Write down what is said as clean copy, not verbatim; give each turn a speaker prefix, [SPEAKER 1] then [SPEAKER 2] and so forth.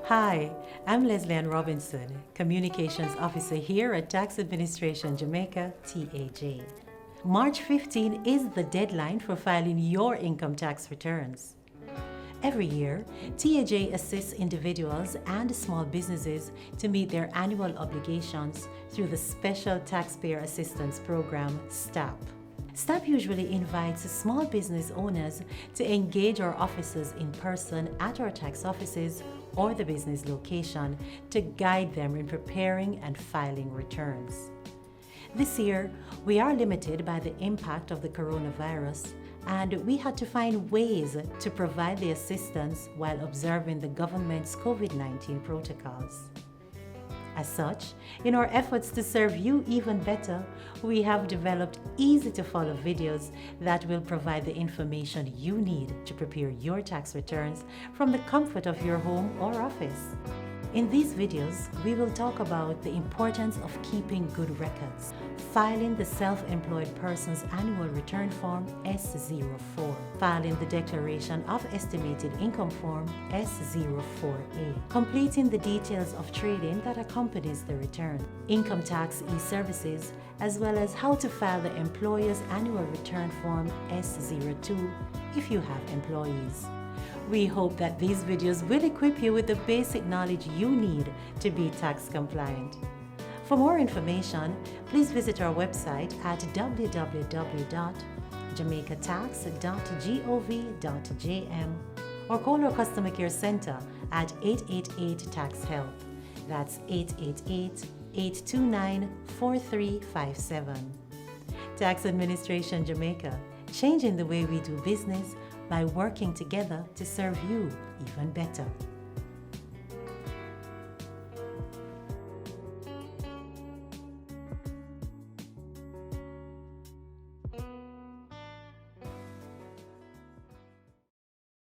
[SPEAKER 1] Hi, I'm Leslie Ann Robinson, Communications Officer here at Tax Administration Jamaica, TAJ. March 15 is the deadline for filing your income tax returns. Every year, TAJ assists individuals and small businesses to meet their annual obligations through the Special Taxpayer Assistance Program, STAP. STAP usually invites small business owners to engage our officers in person at our tax offices or the business location to guide them in preparing and filing returns. This year, we are limited by the impact of the coronavirus, and we had to find ways to provide the assistance while observing the government's COVID-19 protocols. As such, in our efforts to serve you even better, we have developed easy-to-follow videos that will provide the information you need to prepare your tax returns from the comfort of your home or office. In these videos, we will talk about the importance of keeping good records, filing the Self-Employed Person's Annual Return Form S04, filing the Declaration of Estimated Income Form S04A, completing the details of trading that accompanies the return, income tax e-services, as well as how to file the Employer's Annual Return Form S02 if you have employees. We hope that these videos will equip you with the basic knowledge you need to be tax compliant. For more information, please visit our website at www.jamaicatax.gov.jm or call our customer care center at 888-TAX-HELP. That's 888-829-4357. Tax Administration Jamaica, changing the way we do business by working together to serve you even better.